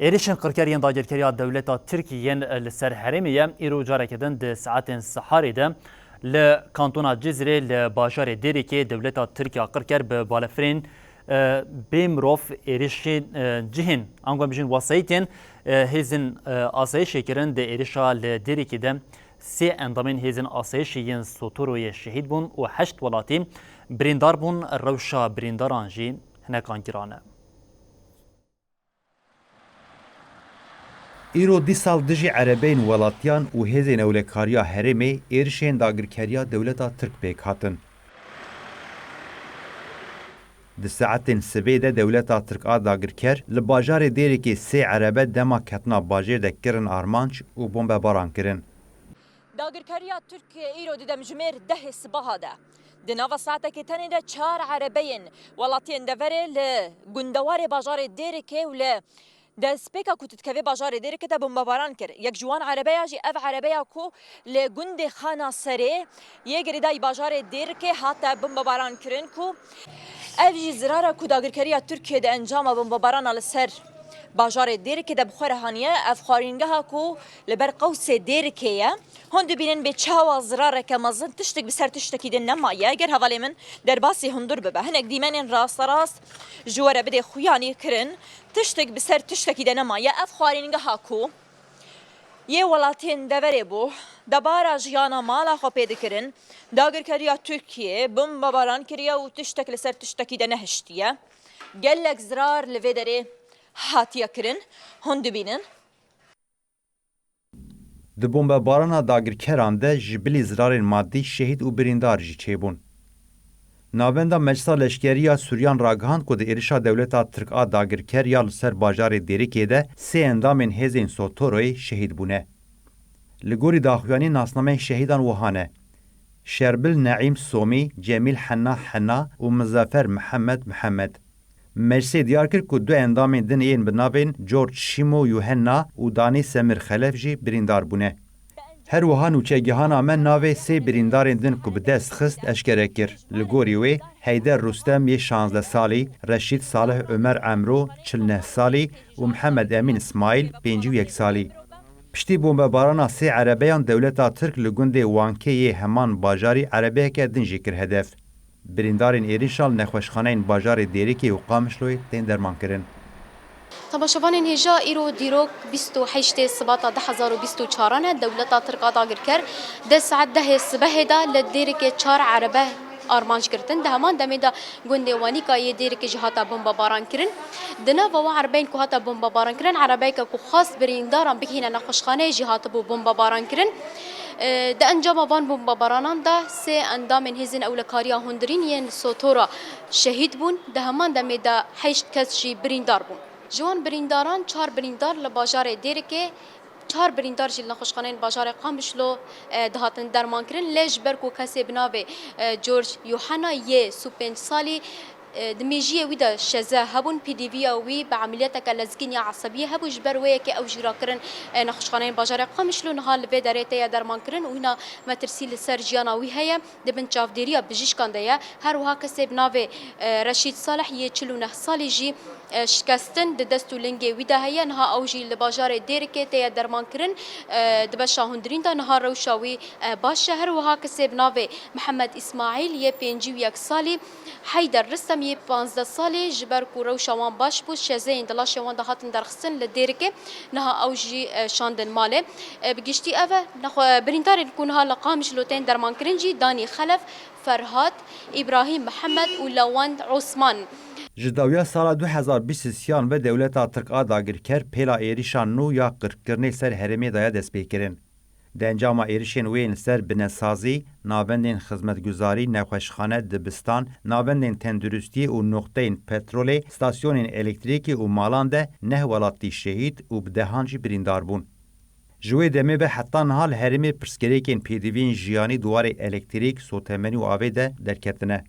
ایریشن قرکریان داگیرکریا دولتا ترکیه لسر حرمیه ایرو جارکدن ده ساعت سحاری ده لکانتونا جزیره لباجار دیری که دولتا ترکیه قرکر به بالفرین بیمروف ایریشن جهن انگو بیشن وسایتین هزین آسایش کرن ده ایریشا لدیری که ده سه اندامین هزین آسایشین سوتوروی شهید بون و 8 ولاتی بریندار بون روشا بریندارانجی هنکان گرانه. ایرو دی سال دجی عربین ولاتیان و هزین اولکاریا هرمی ایرشین داگرکریا دولتا ترک بیک هاتن. د ساعتین سبیده دولتا ترک داگرکر لباجار دیری که سه عربه دما کتنا باجر دکرن آرمانچ و بمب باران کرن. داگرکریا ترک ایرو دیدم جمیر ده صباح ده. دناوا ساعته که تنی ده 4 عربین ولاتین دوره لگندوار باجار دیری که ول ده سپیکا کو تتکوی باجار دیری که بمباران کرد. یک جوان عربیا جی اف عربیا کو لگند خانه سری یک ردای باجار دیری که حتی بمباران کردن کو اف جی زراره کو داگرکریا ترکیه ده انجام بمباران على سر باجار دیری که بخوره هانیه اف خارینگاه کو لبر قوس دیری که هند بینن به چهوا زراره که مزن تشتک بسر تشتکی دن نمایه اگر حوالی من در باسی هندور ببه هنک دیمن راست جواره بده خویانی کرن تشتک بسر تشتکی دن نمایه اف خارینگاه کو یه ولاتین دوره بو دبارا جیانا مالا خو پیدا کرن داگرکریا ترکیه بمباران کریا و تشتک لسر تشتکی دن نهشتیه گلک زرار لوی داره هاتیه کرن هند بینن د بمباران داگرکران ده جبلی زرارین مادی شهید و بریندار جی چیبون. ناوندا مجلسا لشکریه سوریان راگهاند که د ایرشا دولتا ترک داگرکر یا لسر باجار دیریکی ده سه اندامین هزین سوتوروی شهید بونه. لگوری داخویانی ناسنامه شهیدان وهانه. شربل نعیم سومی، جمیل حنا و مظفر محمد. مجلسی دیار کرد که دو اندامین دن این بنابین جورج شیمو یوهنا و دانی سمیر خلف جی بریندار بونه. هر وهان و چگهان آمن ناوی سه بریندارین دن که به دست خست اشکره کر. لگوری وی حیدر رستم یه 16 سالی، رشید صالح عمر عمرو 49 سالی و محمد امین اسماعیل 51 سالی. پشتی بمباران سه عربیان دولتا ترک لگند وانکه یه همان باجاری عربیه که دنجی کر هدف. بریندارین ایریشال نخوشخانه باجار دیری که وقامشلوی تین درمان کرن. تماشاوان هجا ایرو دیروک 28 سبات 2024 دولتا ترک داگرکر ده ساعت ده صبح دا لدیری که 4 عربه آرمانج کردن ده همان دمی دا گندوانی که یه دیری که جهاتا بمباران کرن دنا و عربین که هاتا بمباران کرن عربی که خاص برینداران بکهینا نخوشخانه جهاتا بمباران کرن ده انجام وان بمبارانان ده سه اندام هزین اولکاریا هندرین ین سوتورا شهید بون ده همان دمی دا 8 کس جی بریندار بون جوان برینداران 4 بریندار لباجار دیری که 4 بریندار جیل نخوشخانه باجار قامشلو دهاتن درمان کرن لیج برکو کسی بنابه جورج یوحنا یه 5 سالی دميجيه ويدا شزا هبون بي دي في وي بعملياتك لزقين عصبيه هبو جبر ويك او جرا كرن نخشخانين باجار قامشلو نهال في دريته درمان كرن وهنا ما ترسيل سرجيانا وي هيا دبن چافديريا بجيش كانديا هر وها كسب ناوي رشيد صالح يه 49 سالي جي شکستن د دستو لنگی ویدا هيا نها اوجي لباجار دیرکه ته درمان کرن دبشا هندرین دا نها روشاوي باش شهر وها کسب ناوي محمد اسماعیل يه 51 سالی حیدر رستم يه 15 سالی جبر کو روشوان باش بو شزین دلاش وان دهاتن درخصن لدیرکه نها اوجي شاندن ماله بگشتي اوه نخو بريندار كونها لقامش لوتين درمان کرنجي داني خلف فرهاد ابراهيم محمد ولوند عثمان جداویا سال 2023 و دولتا ترک داگرکر پیلا ایریشان نو یا قرکرنی سر هرمی دایا دست پیکرن. دنجام ایریشن وین سر بنسازی، ناوندین خدمتگزاری، نخوشخانه دبستان، ناوندین تندرستی و نقطه پترولی، ستاسیون الکتریکی و مالانده نه ولاتی شهید و بدهانجی بریندار بون. جوی دمی به حتی نهال هرمی پرسکریکین پیدوین جیانی دوار الکتریک سوتمنی و آویده درکتنه.